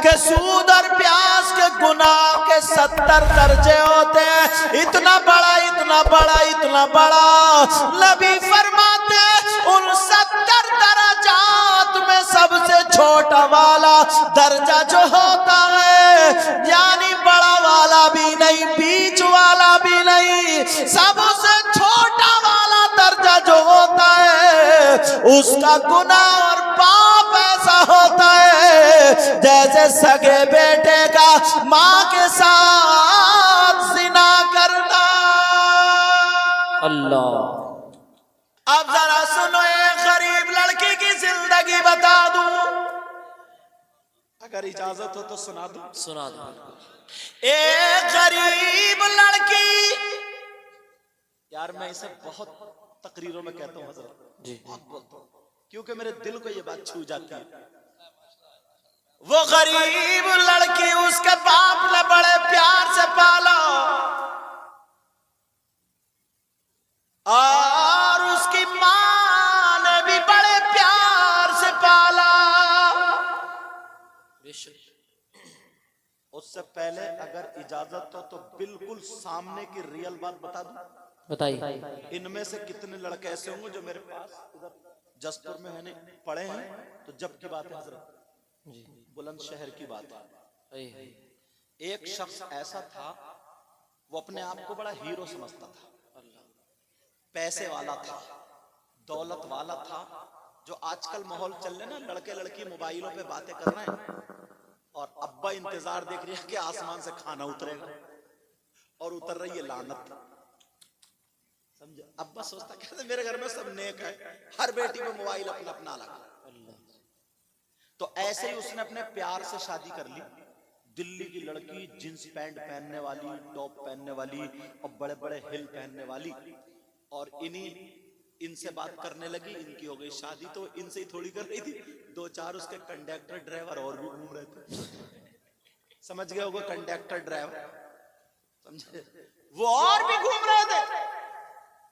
कि सूद और प्याज के गुनाह के 70 दर्जे होते हैं। इतना बड़ा, इतना बड़ा, इतना बड़ा। नबी फरमाते उन 70 दर्जात में सबसे छोटा वाला दर्जा जो होता है, यानी बड़ा वाला भी नहीं, बीच वाला भी नहीं, सबसे छोटा वाला दर्जा जो होता है, उसका गुनाह और पाप ऐसा होता है जैसे सगे बेटे का मां के साथ जिना करना। अल्लाह। अब जरा सुनो, एक गरीब लड़की की जिंदगी बता दूं, अगर इजाजत हो तो सुना दूं। सुना दो। एक गरीब लड़की, यार मैं इसे बहुत तकरीरों में कहता हूँ हजरत जी, बहुत बोलता हूँ, क्योंकि मेरे दिल को ये बात छू जाती है। वो गरीब लड़की, उसके बाप ने बड़े प्यार से पाला और उसकी मां ने भी बड़े प्यार से पाला। उससे पहले अगर इजाजत हो तो बिल्कुल सामने की रियल बात बता दूं। बताइए। इनमें से कितने लड़के ऐसे होंगे जो मेरे पास इधर जसपुर में है पढ़े हैं, तो जब की बात है हजरत, बुलंदशहर की बात है। एक शख्स ऐसा था, वो अपने आप को बड़ा हीरो समझता था, पैसे वाला था, दौलत वाला था। जो आजकल माहौल चल रहे ना, लड़के लड़की मोबाइलों पे बातें कर रहे हैं और अब्बा इंतजार देख रही है कि आसमान से खाना उतरेगा, और उतर रही है लानत। समझे? अब्बा सोचता कहते मेरे घर में सब नेक है, हर बेटी में मोबाइल अपना अपना लगा। तो ऐसे ही उसने अपने प्यार से शादी कर ली। दिल्ली की लड़की, जींस पैंट पहनने वाली, टॉप पहनने वाली और बड़े बड़े हिल पहनने वाली, और इनसे बात करने लगी। इनकी हो गई शादी, तो इनसे ही थोड़ी कर रही थी, 2-4 उसके कंडक्टर ड्राइवर और भी घूम रहे थे। समझ गए होगा कंडक्टर ड्राइवर, समझे? वो और भी घूम रहे थे,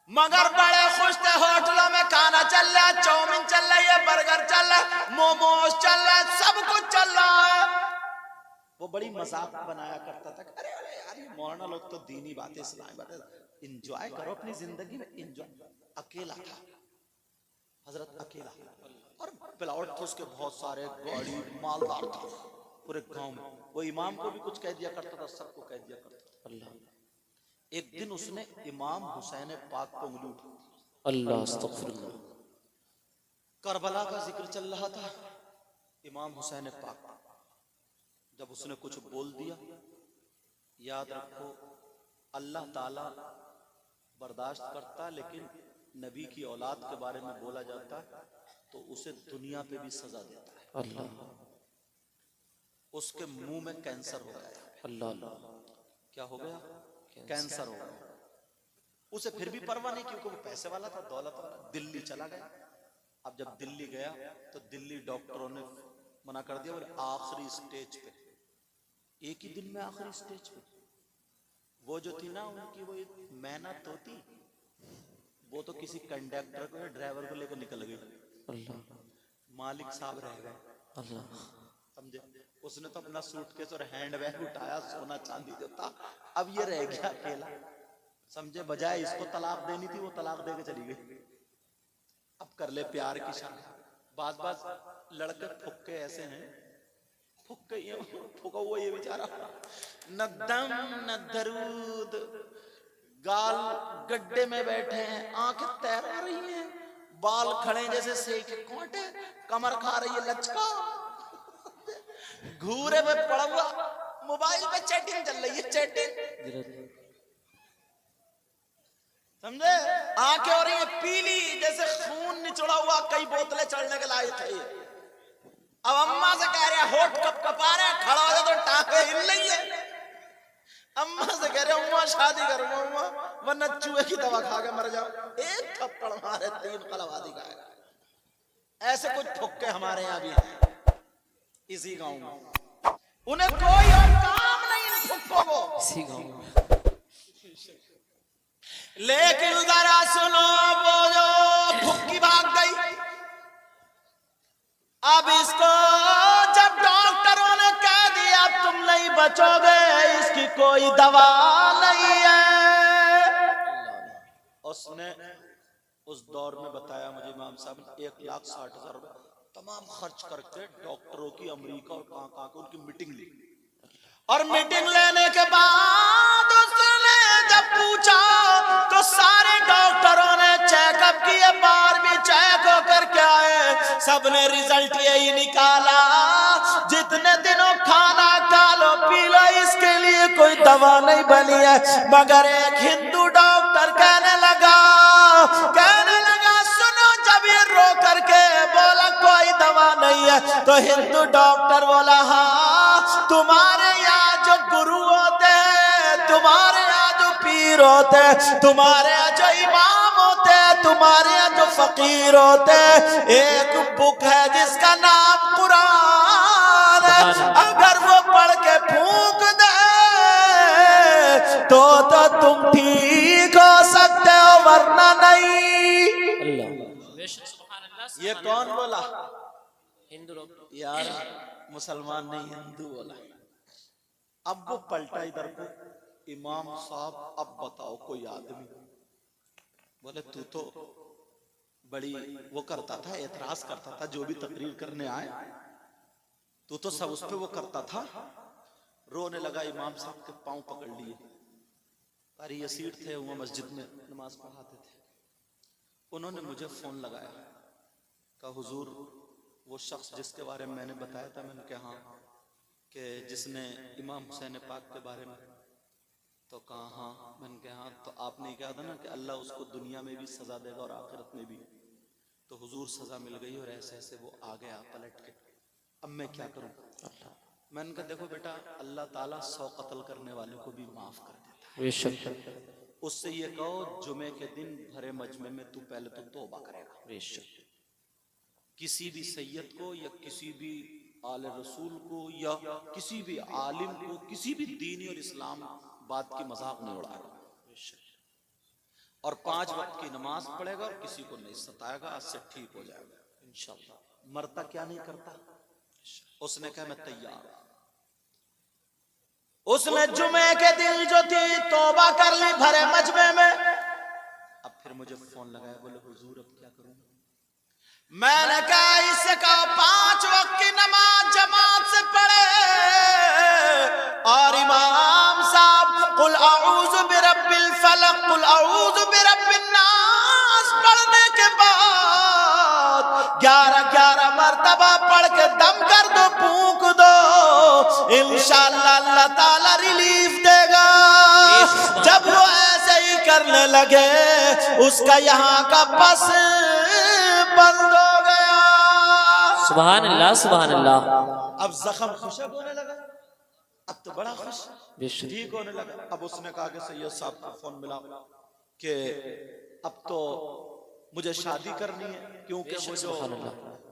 मगर बड़े खुश थे। होटलों में खाना चल रहा है, चाउमीन चल रही है, बर्गर चल रहा है, मोमोज चल रहा है, सब कुछ चल रहा है। वो बड़ी मजाक बनाया करता था, अरे अरे यार ये मौलाना लोग तो दीनी बातें, इस्लामी बातें, एंजॉय करो अपनी जिंदगी में, एंजॉय। अकेला था हजरत, अकेला, और प्लॉट थे उसके बहुत सारे, गाड़ी मालदार था पूरे गांव में। वो इमाम को भी कुछ कह दिया करता था, सबको कह दिया करता था। अल्लाह। एक दिन उसने इमाम हुसैन पाक को उंगली उठा, अल्लाह अस्तगफिरुल्लाह। करबला का जिक्र चल रहा था। इमाम हुसैन पाक जब उसने कुछ बोल दिया, याद रखो अल्लाह ताला बर्दाश्त करता, लेकिन नबी की औलाद के बारे में बोला जाता तो उसे दुनिया पे भी सजा देता है। अल्लाह। उसके मुंह में कैंसर हो गया। अल्लाह। क्या हो गया? कैंसर हो गया। उसे फिर भी परवाह नहीं, क्योंकि वो पैसे वाला था, दौलत वाला। दिल्ली चला गया। अब जब दिल्ली गया तो दिल्ली डॉक्टरों ने मना कर दिया, बोले आखिरी स्टेज पे, एक ही दिन में आखिरी स्टेज पे। वो जो थी ना उनकी, वो मैना तोती, वो तो किसी कंडक्टर को, ड्राइवर को लेकर निकल गई। अल्लाह। मालिक साहब रह गए। अल्लाह। समझे? उसने तो अपना सूटकेस और हैंड बैग उठाया, सोना चांदी जो था, अब ये रह गया अकेला। समझे? बजाय इसको तलाक देनी थी, वो तलाक दे के चली गई। अब कर ले प्यार की शादी। बाज बाज लड़के फुक्के ऐसे हैं, फुक्के फुका हुआ ये बेचारा, न दम न दरूद, गाल गड्ढे में बैठे हैं, आंखें तैरा रही हैं, बाल खड़े जैसे सेके कांटे, कमर खा रही है लचका, घूरे में पड़ा हुआ, मोबाइल पे चैटिंग चल रही है, चैटिंग। समझे? आंखें हो रही है पीली जैसे खून निचड़ा हुआ, कई बोतलें चढ़ने के लायक है ये। अब अम्मा से कह रहे हैं, होठ कप कपा रहे हैं, खड़ा हो जाए तो टांगे हिल रही है। अम्मा से कह रहे हैं, अम्मा शादी करूंगा अम्मा, वरना चूहे की दवा खा के मर जाओ। एक थप्पड़ मारे 3 कलवादी का। ऐसे कुछ फुक्के हमारे यहाँ भी हैं इसी गांव में। उन्हें कोई और काम नहीं इन फुक्कों को, इसी गाँव में। लेकिन जरा सुनो, वो जो फुक्की भाग गई, अब इसको जब डॉक्टरों ने बचोगे, इसकी कोई दवा नहीं है। उसने उस दौर में बताया मुझे इमाम साहब ने 1,60,000 रुपए तमाम खर्च करके डॉक्टरों की अमेरिका और कहां की उनकी मीटिंग ली। और मीटिंग लेने के बाद उसने जब पूछा तो सारे डॉक्टरों ने चेकअप किए, बार भी चेक होकर के आए, सबने रिजल्ट यही निकाला, जितने दिनों खाना खा लो पी लो इसके लिए कोई दवा नहीं बनी है। मगर एक हिंदू डॉक्टर कहने लगा सुनो, जब ये रो करके बोला कोई दवा नहीं है, तो हिंदू डॉक्टर बोला हाँ, तुम्हारे यहाँ जो गुरु होते हैं, तुम्हारे यहाँ जो पीर होते हैं, तुम्हारे यहाँ जो इमाम होते हैं, तुम्हारे यहाँ जो फकीर होते हैं, एक बुक है जिसका नाम कुरान है, अगर वो पढ़ के फूंक दे तो तुम ठीक हो सकते हो, वरना नहीं। ये कौन बोला? हिंदू लोग यार, मुसलमान नहीं, हिंदू बोला। अब वो पलटा इधर को, इमाम साहब अब बताओ कोई आदमी, बोले तू तो बड़ी वो करता था, एतराज करता था, जो भी तकरीर करने आए तू तो सब उस पे वो करता था। रोने लगा, इमाम साहब के पांव पकड़ लिए। अरे यसीर थे वो, मस्जिद में नमाज पढ़ाते थे। उन्होंने मुझे फोन लगाया, कहा हुजूर वो शख्स जिसके बारे में मैंने बताया था, मैंने कहा हाँ, कि जिसने इमाम हुसैन पाक के बारे में, तो कहा हाँ। मैंने कहा हाँ, तो आपने कहा था ना कि अल्लाह उसको दुनिया में भी सजा देगा और आखिरत में भी, तो हुजूर सजा मिल गई और ऐसे ऐसे वो आ गया पलट के, अब मैं क्या करूं? मैंने कहा देखो बेटा, अल्लाह ताला 100 कत्ल करने वाले को भी माफ कर देता है। उससे ये कहो जुमे के दिन भरे मजमे में तू पहले तो तौबा करेगा। किसी भी सैयद को या किसी भी आले रसूल को या किसी भी आलिम को, किसी भी दीनी और इस्लाम बात की मजाक नहीं उड़ाएगा, और 5 वक्त की नमाज पढ़ेगा और किसी को नहीं सताएगा, आज से ठीक हो जाएगा इंशाअल्लाह। मरता क्या नहीं करता? उसने कहा मैं तैयार। उसने जुमे के दिन जो थी तौबा कर ली भरे मजमे में। अब फिर मुझे फोन लगाया, बोले हुजूर अब क्या करूं? मैंने कहा इससे कहा 5 वक्त की नमाज जमात से पढ़े, और इमाम साहब कुल अऊज़ु बिरब्बिल फलक कुल अऊज़ु बिरब्बिन नास पढ़ने के बाद 11 मरतबा पढ़ के दम कर दो, फूंक दो, इंशाअल्लाह अल्लाह ताला रिलीफ देगा। जब वो ऐसे ही करने लगे, उसका यहाँ का पस बंद हो गया। सुभान अल्लाह, सुभान अल्लाह। अब जख्म खुशक होने लगा, अब तो बड़ा खुश ठीक होने लगा। अब उसने कहा कि सैयद साहब को फोन मिला कि अब तो मुझे शादी करनी है, क्योंकि वो जो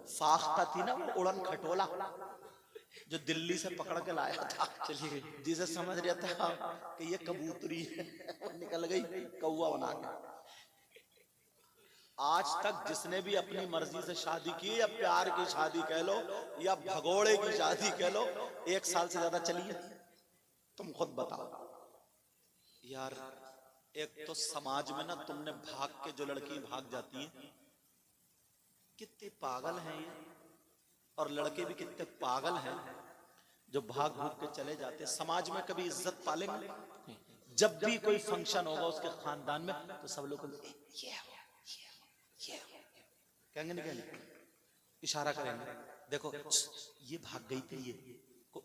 फाख्ता थी ना, वो उड़न खटोला जो दिल्ली से पकड़ के लाया था, जिसे समझ रहा था कि ये कबूतरी है, निकल गई कौवा बना के। आज तक जिसने भी अपनी मर्जी से शादी की, या प्यार की शादी कह लो या भगोड़े की शादी कह लो, 1 साल से ज्यादा चली है? तुम खुद बताओ यार। एक तो समाज में ना तुमने भाग के जो लड़की भाग जाती है, कितने पागल हैं ये, और लड़के भी कितने पागल हैं जो भाग भाग के चले जाते। समाज में कभी इज्जत पालेंगे? जब भी कोई फंक्शन होगा उसके खानदान में, तो सब लोग कहेंगे नहीं, कहेंगे इशारा करेंगे, देखो ये भाग गई थी, ये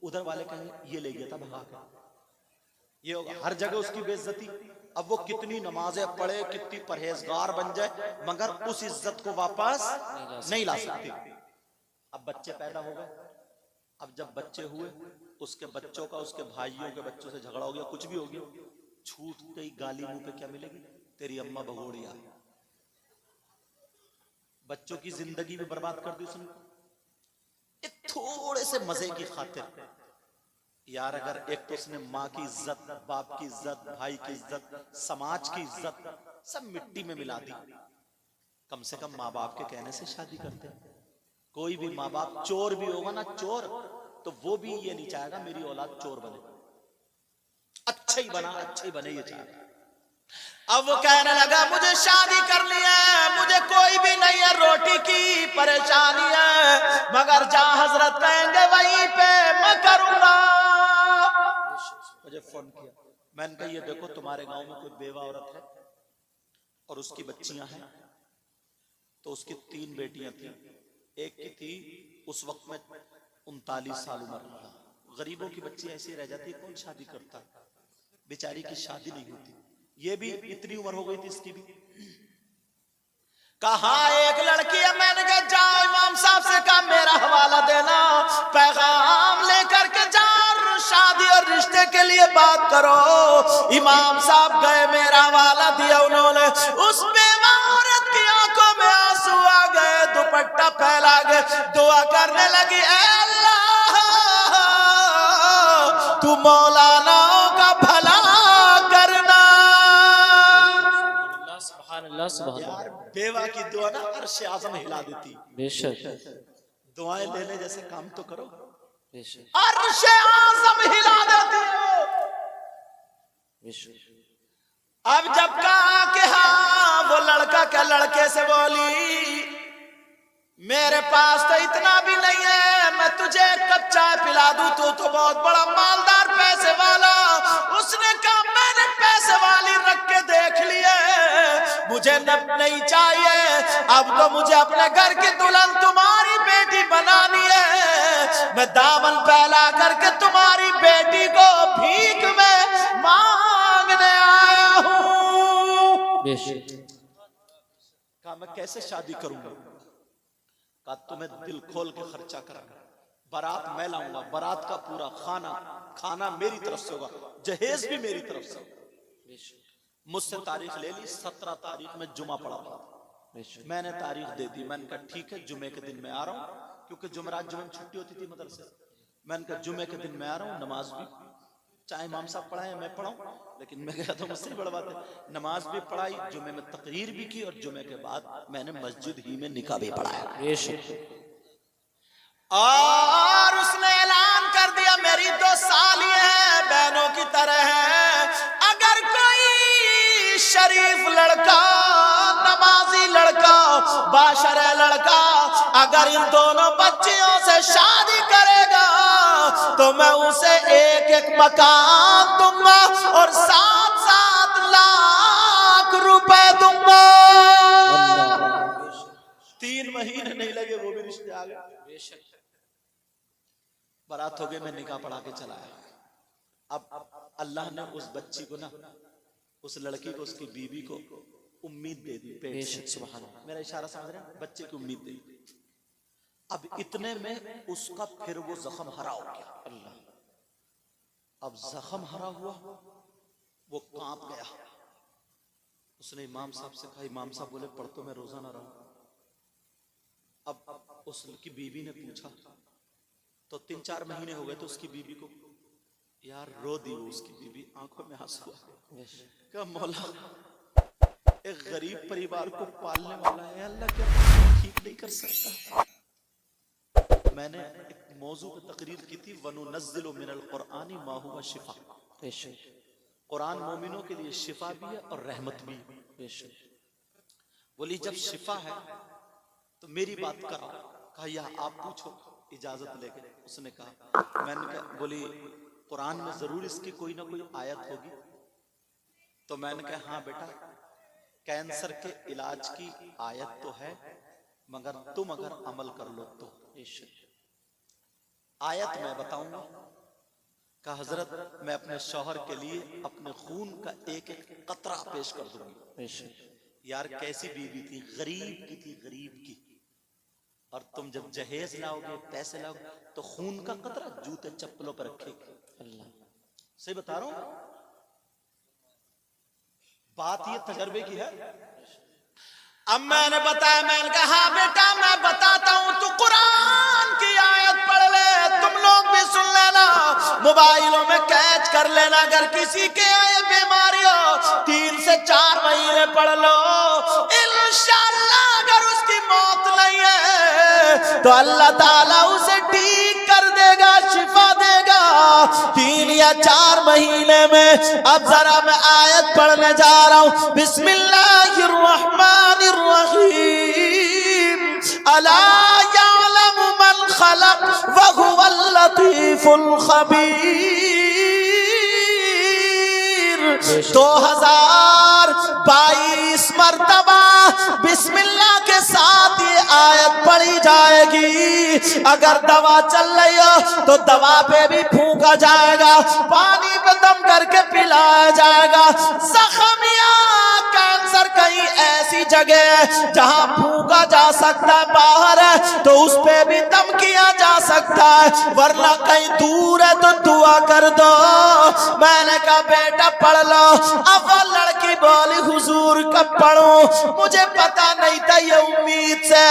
उधर वाले कहेंगे ये ले गया था भगा के, ये होगा हर जगह उसकी बेइज्जती। अब वो कितनी नमाजें पढ़े, कितनी परहेजगार बन जाए, मगर उस इज्जत को वापस नहीं ला सकती। अब बच्चे पैदा हो गए, अब जब बच्चे हुए, उसके बच्चों का उसके भाइयों के बच्चों से झगड़ा हो गया, कुछ भी हो गया, छूट गई गाली मुंह पे क्या मिलेगी? तेरी अम्मा भगोड़िया। बच्चों की जिंदगी भी बर्बाद कर दी उसने थोड़े से मजे की खातिर। यार अगर एक तो उसने माँ की इज्जत, बाप की इज्जत, भाई की इज्जत, समाज की इज्जत सब मिट्टी में मिला दी, कम से कम माँ बाप के कहने से शादी करते। कोई भी माँ बाप चोर भी होगा ना, चोर, तो वो भी ये नहीं चाहेगा मेरी औलाद चोर बने। अच्छा ही बना, अच्छा ही बने ये चाहता। अब वो कहने लगा मुझे शादी करनी है, मुझे कोई भी नहीं है, रोटी की परेशानी है, मगर जहां हजरत कहेंगे वहीं पे मैं करूंगा। मुझे फोन किया, मैंने कहा ये देखो तुम्हारे गांव में कोई बेवा औरत है और उसकी बच्चियां हैं। तो उसकी 3 बेटियां थी, एक की थी उस वक्त में 39 साल उम्र। गरीबों की बच्ची ऐसी रह जाती है, कौन शादी करता, बेचारी की शादी नहीं होती। ये भी इतनी उम्र हो गई थी इसकी भी। कहा एक लड़की है, मैंने कहा जाओ इमाम साहब से कहा मेरा हवाला देना, पैगाम लेकर के जाओ, शादी और रिश्ते के लिए बात करो। इमाम साहब गए, मेरा हवाला दिया उन्होंने। उस बेवा औरत की आंखों में आंसू आ गए, दुपट्टा फैला गए, दुआ करने लगी, ऐ अल्लाह तू मौलानाओं का भला करना। यार बेवा की दुआ ना अर्श आज़म हिला देती। बेशक दुआएं लेने जैसे काम तो करो, बेशक अर्श आज़म हिला देती हो। बेशक। अब जब कहा कि हाँ, वो लड़का क्या लड़के से बोली मेरे पास तो इतना भी नहीं है, मैं तुझे एक कप चाय पिला दूं, तू तो बहुत बड़ा मालदार पैसे वाला। उसने कहा मैंने पैसे वाली रख के देख लिए, मुझे नहीं चाहिए, अब तो मुझे अपने घर की दुल्हन तुम्हारी बेटी बनानी है। मैं दामन फैला करके तुम्हारी बेटी को भीख में मांगने आया हूं। कहा मैं कैसे शादी करूंगा? कहा तुम्हें दिल खोल के खर्चा कराना, बारात मैं लाऊंगा, बारात का पूरा खाना मेरी तरफ से होगा, जहेज भी मेरी तरफ से होगा। मुझसे तारीख ले ली, 17 तारीख में जुमा पड़ा था। मैंने तारीख दे दी, मैंने कहा ठीक है जुमे के दिन मैं आ रहा हूँ, क्योंकि जुमेरात जुमे में छुट्टी होती थी मदरसे। मैंने कहा जुमे के दिन मैं आ रहा हूँ, नमाज भी चाहे इमाम साहब पढ़ाए मैं पढ़ाऊं, लेकिन मैं गया तो मुझसे बड़ा बात है। नमाज भी पढ़ाई, जुमे में तकरीर भी की, और जुमे के बाद मैंने मस्जिद ही में निकाह भी पढ़ाया। और उसने ऐलान कर दिया मेरी 2 साली है, बहनों की तरह है, अगर कोई शरीफ लड़का, नमाजी लड़का, बाशरे लड़का अगर इन दोनों बच्चियों से शादी करेगा तो मैं उसे 1-1 मकान दूंगा और 7-7 लाख रुपए दूंगा। 3 महीने नहीं लगे वो भी रिश्ते आ गए। बारात हो गई, मैं निकाह पढ़ा के चला आया। अब अल्लाह ने उस बच्ची को ना, उस लड़की को, उसकी बीवी को उम्मीद दे दी पेट से। मेरा इशारा समझ रहे हैं? बच्चे की उम्मीद दे दी। अब इतने में उसका फिर वो जख्म हरा हो गया। अल्लाह, अब जख्म हरा हुआ, वो कांप गया। उसने इमाम साहब से कहा, इमाम साहब बोले पढ़ तो मैं रोजा ना रहूं। अब उसकी बीवी ने पूछा, तो 3-4 महीने हो गए, तो उसकी बीवी को यार रो दी वो, उसकी बीवी आंखों में आंसू आ गए। मौला एक गरीब परिवार को पालने वाला है, अल्लाह क्या ठीक नहीं कर सकता? मैंने एक मौजू पे तकरीर की थी, वनुनज़्ज़िलु मिनल क़ुरआनी मा हुवा शिफा। कुरान मोमिनों के लिए शिफा भी है और रहमत भी है। बोली जब शिफा है तो मेरी बात कराओ। कहा या आप पूछो, इजाजत लेके। उसने कहा, मैंने कहा, बोली कुरान में जरूर इसकी कोई ना कोई आयत होगी। तो मैंने कहा हाँ बेटा, कैंसर के इलाज की आयत तो है, मगर तुम अगर अमल कर लो तो। आयत मैं बताऊंगा। कहा हजरत मैं अपने शौहर के लिए अपने खून का 1-1 कतरा पेश कर दूंगी। यार कैसी बीवी थी, गरीब की थी, गरीब की। और तुम जब जहेज लाओगे, पैसे लाओगे, तो खून का कतरा जूते चप्पलों पर रखेगी। अल्लाह, सही बता रहा हूं, बात ये तजर्बे की है। अब मैंने बताया, मैंने कहा हाँ बेटा मैं बताता हूं, तू कुरान की आयत पढ़ ले, तुम लोग भी सुन लेना, मोबाइलों में कैच कर लेना। अगर किसी के ये बीमारी हो, 3 से 4 महीने पढ़ लो, इंशाअल्लाह अगर उसकी मौत नहीं है तो अल्लाह ताला उसे ठीक कर देगा, शिफा देगा। 3 दिया 4 महीने में। अब जरा मैं आयत पढ़ने जा रहा हूं। बिस्मिल्लाहिर्रहमानिर्रहीम। अला यअलमु मन खलक व हुवल लतीफुल खबीर। 2022 मर्तबा बिस्मिल्लाह के साथ ये आयत पढ़ी जाएगी। अगर दवा चल रही हो तो दवा पे भी फूंका जाएगा, पानी पे दम करके पिलाया जाएगा। जख्म या कैंसर कहीं ऐसी जगह है जहां फूंका जा सकता है, बाहर है तो उस पे भी दम किया जा सकता है, वरना कहीं दूर है तो दुआ कर दो। मैंने कहा बेटा पढ़ लो। अब वो लड़की बोली हुजूर कब पढ़ूं, मुझे पता नहीं था ये उम्मीद से।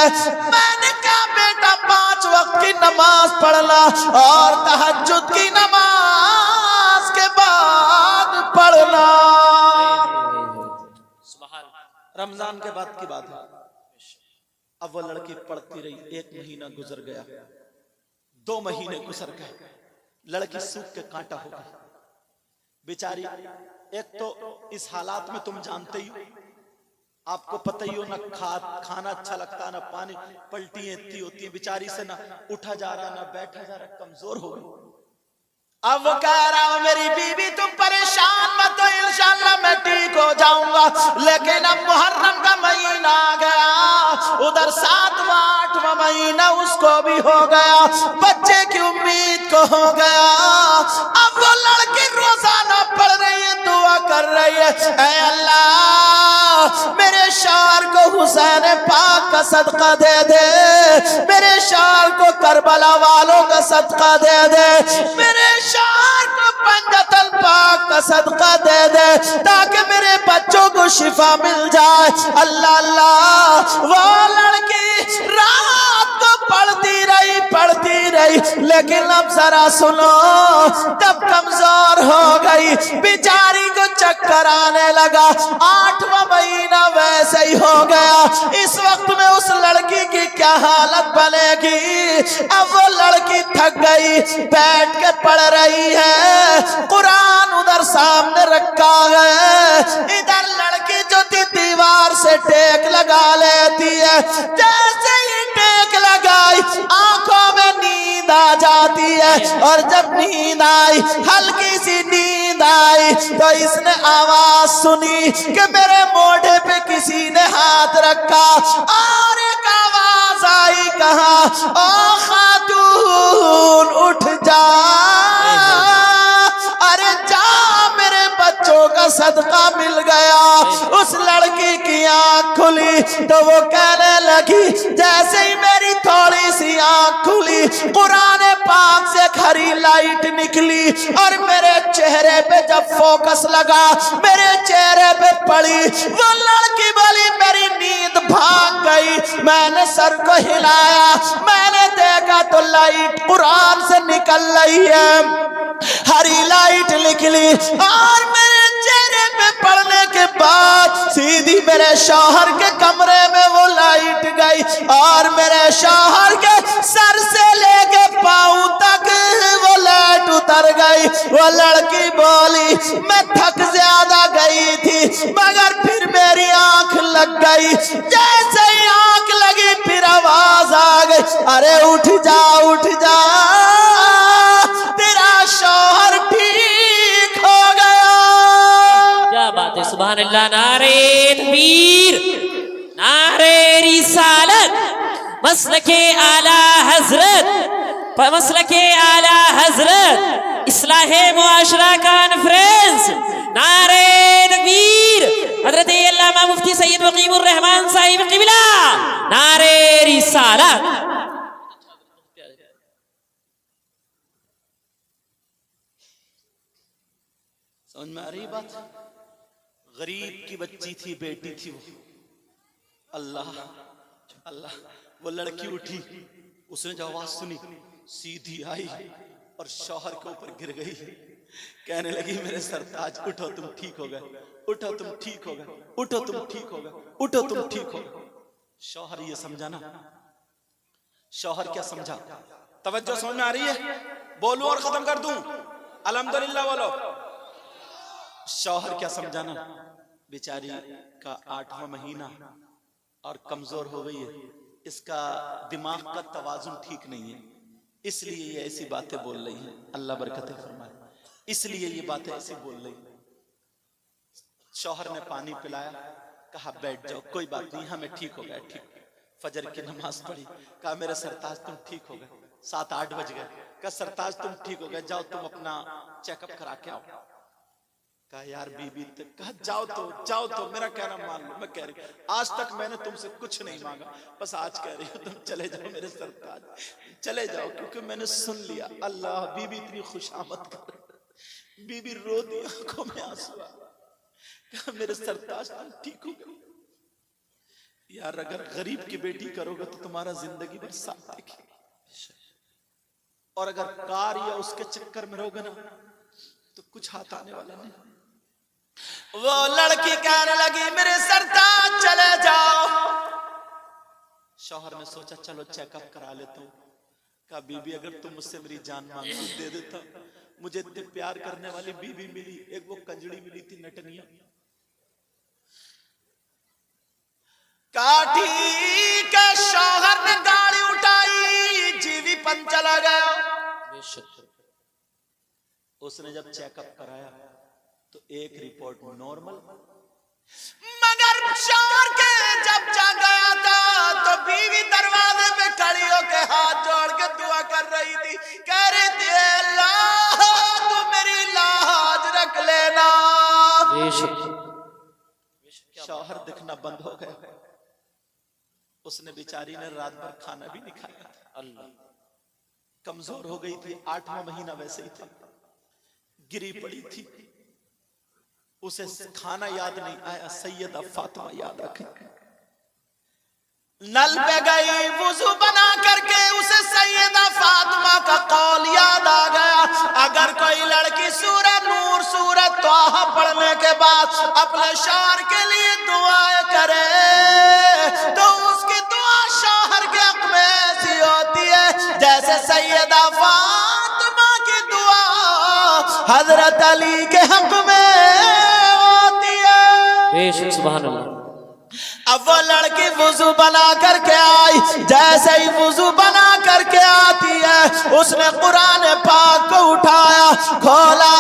मैंने कहा बेटा 5 वक्त की नमाज पढ़ना और तहज्जुद की नमाज के बाद पढ़ना। रमजान के बाद की बात है। अब वो लड़की पढ़ती रही, 1 महीना गुजर गया, 2 महीने गुजर गए, लड़की सूख के कांटा हो गई बेचारी। एक तो इस हालात में तुम जानते ही हो, आपको पता ही हो, ना खाना अच्छा लगता, ना पानी, पलटी इतनी होती है बेचारी से, ना उठा जा रहा ना बैठा जा रहा, कमजोर हो गई। अब वो कह रहा हो मेरी बीवी तुम परेशान मत हो, इंशाअल्लाह मैं ठीक हो जाऊंगा। लेकिन अब मुहर्रम का महीना आ गया, उधर 7वां 8वां महीना उसको भी हो गया, बच्चे की उम्मीद को हो गया। अब वो लड़की रोजाना पढ़ रही है, दुआ कर रही है, ऐ अल्लाह मेरे शौहर को हुसैन पाक का सदका दे दे, मेरे शौहर को करबला वालों का सदका दे दे, मेरे शौहर को पंजतल पाक का सदका दे दे, ताकि मेरे बच्चों को शिफा मिल जाए। अल्लाह अल्लाह। वो लड़की रात को पढ़ती रही, लेकिन अब जरा सुनो, तब कमजोर हो गई, बेचारी को चक्कर आने लगा। 8वां महीना वैसे ही हो गया। इस वक्त में उस लड़की की क्या हालत बनेगी। अब वो लड़की थक गई, बैठ के पढ़ रही है, कुरान उधर सामने रखा है, इधर लड़की जो थी दीवार से टेक लगा लेती है। जैसे ही टेक लगाई आंखों में नींद आ जाती है, और जब नींद आई, हल्की सी नींद आई, तो इसने आवाज सुनी कि मेरे मोढ़े पे किसी ने हाथ रखा, और एक आवाज आई, कहा ओ खातून उठ जा, अरे जा मेरे बच्चों का सदका मिल गया। उस लड़की की आंख खुली तो वो कहने लगी, जैसे ही मेरी थोड़ी सी आंख खुली, कुरान पाक से हरी लाइट निकली, और मेरे चेहरे पे जब फोकस लगा, मेरे चेहरे पे पड़ी, वो लड़की बोली मेरी नींद भाग गई। मैंने सर को हिलाया, मैंने देखा तो लाइट कुरान से निकल रही है, हरी लाइट निकली, और मेरे चेहरे पे पड़ने के बाद सीधी मेरे शौहर के कमरे में वो लाइट गई, और मेरे शौहर के सर से लेके पांव तक वो लाइट उतर गई। वो लड़की बोली मैं थक ज्यादा गई थी, मगर फिर मेरी आंख लग गई। जैसे ही आंख लगी फिर आवाज आ गई, अरे उठ जा उठ जा, तेरा शौहर ठीक हो गया। क्या बात है, सुभान अल्लाह। नारे तकबीर, नारे रिसालत, मसलके आला हजरत, मसलके आला हजरत, इस्लाहे मुआशरा कॉन्फ्रेंस। नारे तकबीर, हजरत अल्लामा मुफ्ती सैयद वकीमुर रहमान साहिब क़िबला। नारे रिसालत। समझ में आ रही बात। गरीब की बच्ची थी, बेटी थी वो। अल्लाह अल्लाह। वो लड़की उठी, उसने जो आवाज सुनी सीधी आई और शौहर के ऊपर गिर गई, कहने लगी मेरे सरताज उठो तुम ठीक हो गए, उठो तुम ठीक हो गए, उठो तुम ठीक हो गए, उठो तुम ठीक हो गए। शौहर ये समझा ना, शौहर क्या समझा, तवज्जो समझ में आ रही है? बोलूं और खत्म कर दूं? अल्हम्दुलिल्लाह बोलो। शौहर क्या समझाना, बेचारी का 8वां महीना और कमजोर हो गई है, इसका दिमाग का तवाजुन ठीक नहीं है, इसलिए ये ऐसी बातें बोल रही है। अल्लाह बरकतें फरमाए, इसलिए ये बातें ऐसी बोल रही। शौहर ने पानी पिलाया, कहा बैठ जाओ, कोई बात नहीं, हमें ठीक हो गया, ठीक। फजर की नमाज पढ़ी, कहा मेरे सरताज तुम ठीक हो गए। 7-8 बज गए, कहा सरताज तुम ठीक हो गए, जाओ तुम अपना चेकअप करा के आओ। कहा यार बीबी, कहा जाओ तो मेरा कहना मान लो। मैं कह रही आज तक मैंने तुमसे कुछ नहीं मांगा, बस आज कह रही हूँ तुम चले जाओ मेरे सरताज, चले जाओ, क्योंकि मैंने सुन लिया। अल्लाह, बीबी इतनी खुशामद कर, बीबी रो दी, आंखों में आंसू आ। कहा मेरे सरताज तुम ठीक हो गए। यार अगर गरीब की बेटी करोगे तो तुम्हारा जिंदगी भर साथ देखेगी, और अगर कार या उसके चक्कर में रहोगे ना तो कुछ हाथ आने वाला नहीं। वो लड़की कहने लगी मेरे सरताज चले जाओ। शौहर ने सोचा चलो चेकअप करा लेता हूँ। कहा बीबी अगर तुम मुझसे मेरी जान मांगती दे देता, मुझे इतने प्यार करने वाली बीबी मिली, एक वो कंजड़ी मिली थी नटनिया। काठी के शौहर ने गाड़ी उठाई, जीवीपन चला गया। उसने जब चेकअप कराया तो एक रिपोर्ट नॉर्मल, मगर शौहर के जब जा गया था तो बीवी दरवाजे पे खड़ी होकर हाथ जोड़ के दुआ कर रही थी, कह रही थी अल्लाह तू मेरी लाज रख लेना। शौहर दिखना बंद हो गया, उसने बेचारी ने रात भर खाना भी नहीं खाया। अल्लाह, कमजोर हो गई थी, 8वां महीना वैसे ही था, गिरी पड़ी थी, उसे खाना याद नहीं आया, सैयदा फातिमा याद आ गई। नल पे गई, वुजू बना करके उसे सैयदा फातिमा का कौल याद आ गया, अगर कोई लड़की सूरह नूर सूरह तौहा पढ़ने के बाद अपने शौहर के लिए दुआएं करे तो उसकी दुआ शौहर के हक में ऐसी होती है जैसे सैयदा फातिमा की दुआ हजरत अली के हक में होती है। सुभान अल्लाह। अब वो लड़की वुजू बना करके आई, जैसे ही वुजू बना करके आती है उसने कुरान पाक को उठाया, खोला,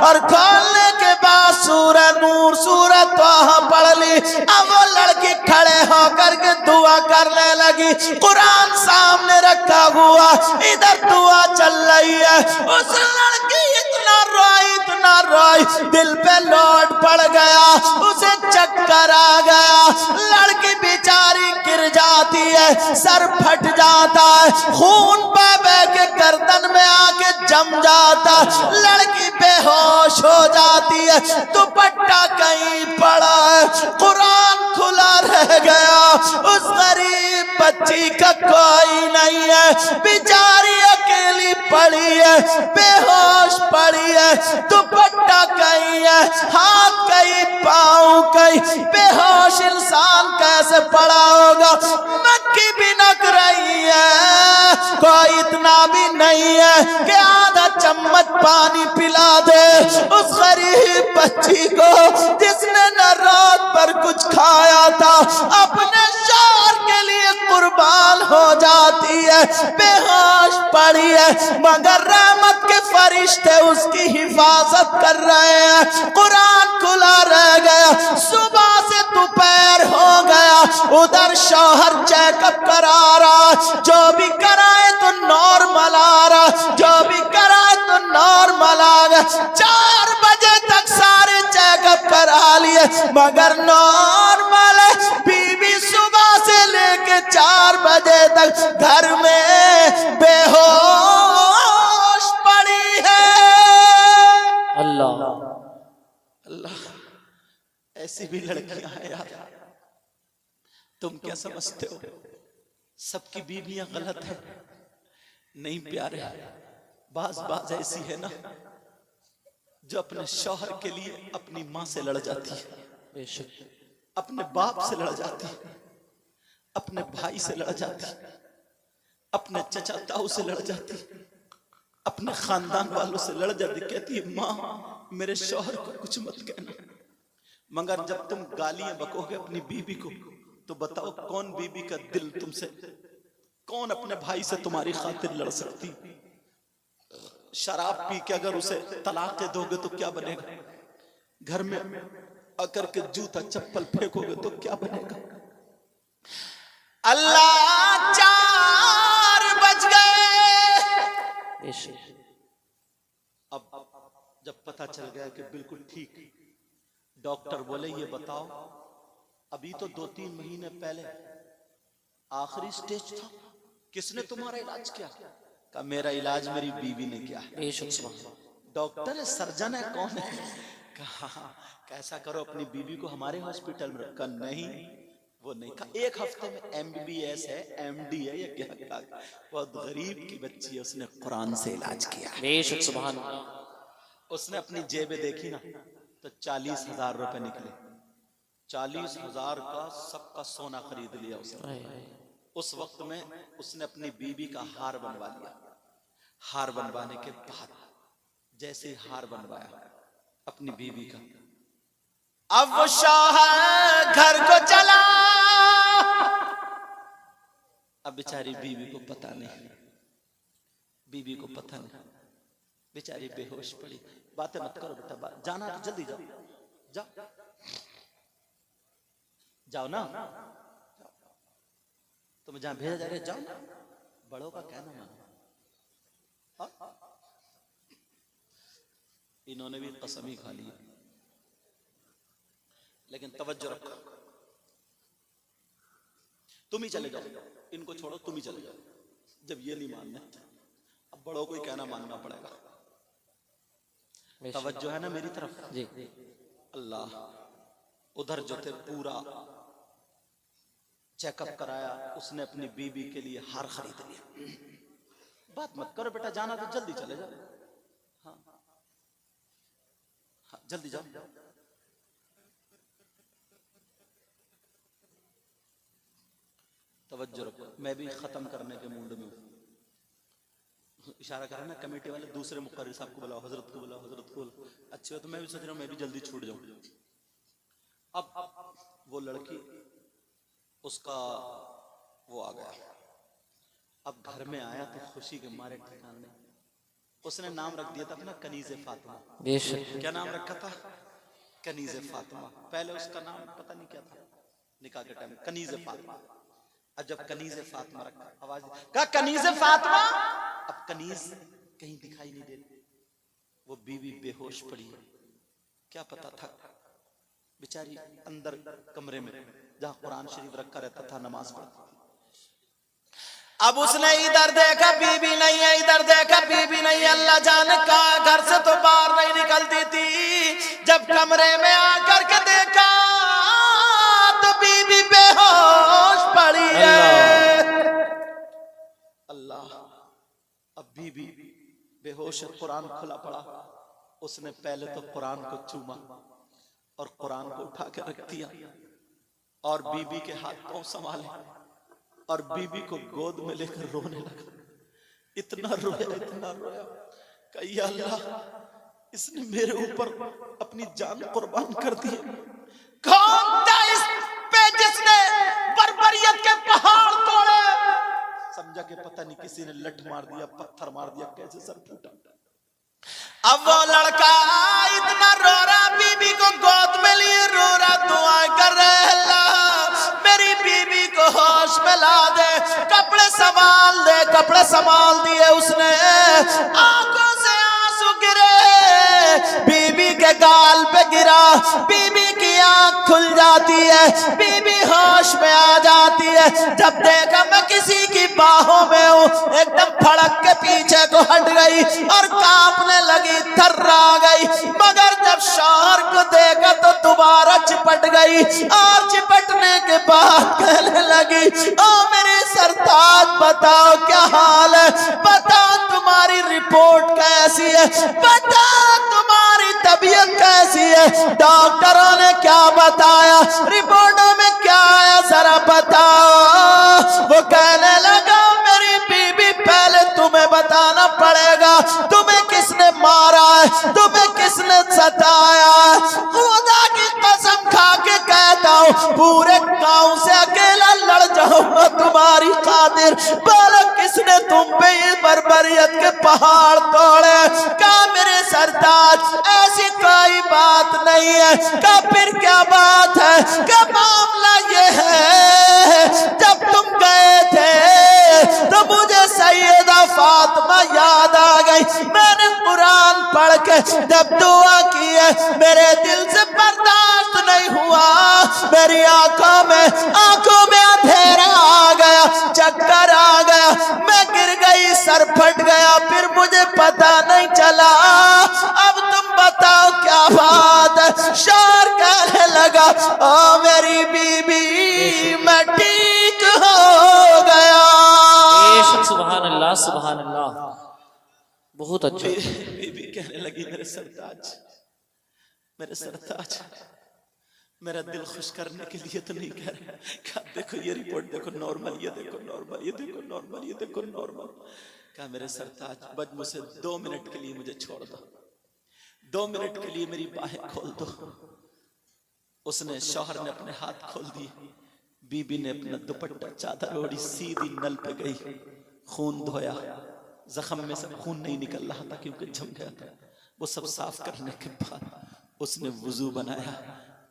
और खोलने के बाद सूरह नूर सूरह तौहा पढ़ ली। अब वो लड़की खड़े होकर के दुआ करने लगी, कुरान सामने रखा हुआ, इधर दुआ चल रही है। उस लड़की इतना रोई, दिल पे लोड पड़ गया, उसे चक्कर आ गया, लड़की बेचारी गिर जाती है, सर फट जाता है, खून बह बह के गर्दन में आके जम जाता, लड़की बेहोश हो जाती है, दुपट्टा कहीं पड़ा है, कुरान खुला रह गया, उस गरीब बच्ची का कोई नहीं है, बेचारी अकेली पड़ी है, बेहोश पड़ी है, दुपट्टा कहीं है, हाथ कहीं, पाँव कहीं, बेहोश इंसान कैसे पड़ा होगा। मक्खी भी नक रही है, कोई इतना भी नहीं है कि आधा चम्मच पानी पिला दे उस गरीब बच्ची को जिसने न रात पर कुछ खाया था, अपने शौहर के लिए कुर्बान हो जाती है, बेहोश पड़ी है, मगर रहमत के फरिश्ते उसकी हिफाजत कर रहे हैं, कुरान खुला रह गया, सुबह से दोपहर हो गया, उधर शौहर चेकअप करा रहा, जो भी कराए तो नॉर्मल आ रहा, जो भी कराए तो नॉर्मल आ गया। 4 बजे तक सारे चेकअप करा लिए मगर नॉर्मल है। बीबी सुबह से लेके 4 बजे तक घर में बेहोश पड़ी है। अल्लाह अल्लाह, ऐसी भी लड़कियां हैं यार, तुम क्या समझते हो सबकी बीवियां गलत है? नहीं प्यारे, बाज ऐसी है ना जो अपने शौहर के लिए अपनी माँ से लड़ जाती है, अपने बाप से लड़ जाती है, अपने भाई से लड़ जाती है, अपने चचा ताऊ से लड़ जाती है, अपने खानदान वालों से लड़ जाती, कहती माँ मेरे शौहर को कुछ मत कहना, मगर जब तुम गालियां बकोगे अपनी बीबी को तो बताओ कौन बीबी का दिल तुमसे, कौन अपने भाई से तुम्हारी खातिर लड़ सकती। शराब पी के अगर उसे तलाक दे दोगे तो क्या बनेगा, घर में आकर के जूता चप्पल फेंकोगे तो क्या बनेगा। अल्लाह 4 बज गए। अब जब पता चल गया कि बिल्कुल ठीक, डॉक्टर बोले ये बताओ अभी तो 2-3 महीने पहले आखिरी स्टेज था, किसने तुम्हारा इलाज किया? कहा मेरा इलाज मेरी बीवी ने किया। डॉक्टर है, सर्जन है, कौन है? कहा कैसा करो अपनी बीवी को हमारे हॉस्पिटल में रखा। नहीं वो नहीं। कहा 1 हफ्ते में MBBS है, MD है, ये क्या? बहुत गरीब की बच्ची है, उसने कुरान से इलाज किया। बेशक सुभान। उसने अपनी जेबें देखी ना तो 40,000 रुपए निकले। 40,000 का सबका सोना खरीद लिया उसने। उस वक्त में उसने अपनी बीबी का हार बनवा लिया। हार बनवाने के बाद जैसे हार बनवाया अपनी बीबी का, अब वो शौहर घर को चला। अब बेचारी बीबी को पता नहीं, बीबी को पता नहीं, बेचारी बेहोश पड़ी। बातें मत करो बेटा, जाना तो जल्दी जाओ, जाओ जाओ ना, तुम्हें जहां भेजा जा रहे जाओ ना, बड़ों का कहना मानो। इन्होंने भी कसम ही खा ली, लेकिन तवज्जो रखो, तुम ही चले जाओ, इनको छोड़ो, तुम ही चले जाओ। जब ये नहीं मानना, अब बड़ों को ही कहना मानना पड़ेगा। तवज्जो है ना मेरी तरफ जी। अल्लाह, उधर जो थे पूरा चेकअप कराया, उसने अपनी बीबी के लिए हार खरीद लिया। बात मत करो बेटा, जाना तो जल्दी चले जाओ। हाँ, हाँ जल्दी जाओ। तवज्जो रखो, मैं भी खत्म करने के मूड में हूं। इशारा करा ना कमेटी वाले, दूसरे मुकर्रिर साहब को बुलाओ, हजरत को बुलाओ, हजरत को। अच्छी हो तो मैं भी सोच रहा हूँ मैं भी जल्दी छूट जाऊं। अब वो लड़की, उसका वो आ गया। अब घर में आया तो खुशी के मारे ठिकाने नहीं। उसने नाम रख दिया था अपना कनीज़े फातिमा। क्या नाम रखा था? कनीज़े फातिमा। पहले उसका नाम पता नहीं क्या था, निकाह के टाइम कनीज़े फातिमा। अब जब कनीज़े फातिमा रखा, आवाज कहा कनीज़े फातिमा। अब कनीज कहीं दिखाई नहीं देती, वो बीवी बेहोश पड़ी है। क्या पता था बेचारी अंदर कमरे में जहां कुरान शरीफ रखा रहता था, नमाज पढ़ती थी। अब उसने इधर देखा बीबी नहीं है, इधर देखा बीबी नहीं है। अल्लाह जाने का, घर से तो बाहर नहीं निकलती थी। जब कमरे में आकर के देखा तो बीबी बेहोश पड़ी है। अल्लाह, अब बीबी बेहोश है, कुरान खुला पड़ा। उसने पहले तो कुरान को चूमा और कुरान को उठा के रख दिया और बीबी के हाथ पांव संभाले और बीबी को गोद में लेकर रोने लगा। इतना रोया, इतना रोया, कही अल्लाह, इसने मेरे ऊपर अपनी जान कुर्बान कर दी। कौन था इस पे जिसने बर्बरियत के पहाड़ तोड़े? समझा कि पता नहीं किसी ने लठ मार दिया, पत्थर मार दिया, कैसे सर फूटा। अब वो लड़का इतना रो रहा, बीबी को गोद में लिए रो रहा, दुआएं कर रहे, अल्लाह मेरी बीबी को होश में ला दे, कपड़े संभाल दे। कपड़े संभाल दिए उसने, आंखों से आंसू गिरे, बीबी के गाल पे गिरा, बीबी की आंख खुल जाती है, बीबी होश में आ जाती है। जब देखा मैं किसी की बाहों में हूं, एकदम फड़क के पीछे को हट गई और कांपने लगी, थर्रा गई। मगर जब शौहर को देखा तो दोबारा चिपट गई और चिपटने के बाद कहने लगी, ओ मेरे सरताज बताओ क्या हाल है, बताओ तुम्हारी रिपोर्ट कैसी है, बताओ तुम्हारी तबीयत कैसी है, डॉक्टरों ने क्या बताया, रिपोर्टों में क्या आया, जरा बताओ। वो कहने लगा, मेरी बीबी पहले तुम्हें बताना पड़ेगा बारी कादिर, बोलो किसने तुम पे ये बर्बरियत के पहाड़ तोड़े? कहा मेरे सरताज ऐसी कोई बात नहीं है। कहा फिर क्या बात है? क्या मामला ये है, जब तुम गए थे तो मुझे सैयदा फातिमा याद आ गई। मैंने कुरान पढ़ के जब दुआ की है, मेरे दिल से बर्दाश्त नहीं हुआ, मेरी आंखों में अंधेरा आ गया, चक्कर आ गया, मैं गिर गई, सर फट गया, फिर मुझे पता नहीं चला। अब तुम बताओ क्या बात है? शोर कहने लगा, ओ मेरी बीबी मैं ठीक हो गया। सुभान अल्लाह, सुभान अल्लाह, बहुत अच्छा। बीबी कहने लगी, मेरे सरताज, मेरा दिल खुश करने के लिए तो नहीं कह रहा। कहा देखो ये रिपोर्ट देखो नॉर्मल, ये देखो नॉर्मल, ये देखो नॉर्मल, ये देखो नॉर्मल। कहा मेरे सरताज बस मुझे 2 मिनट के लिए मुझे छोड़ दो, 2 मिनट के लिए मेरी बाहें खोल दो। उसने, शौहर ने अपने हाथ खोल दिए, बीबी ने अपना दुपट्टा चादर ओढ़ी, सीधी नल पे गई, खून धोया, जख्म में से खून नहीं निकल रहा था क्योंकि जम गया था। वो सब साफ करने के बाद उसने वुजू बनाया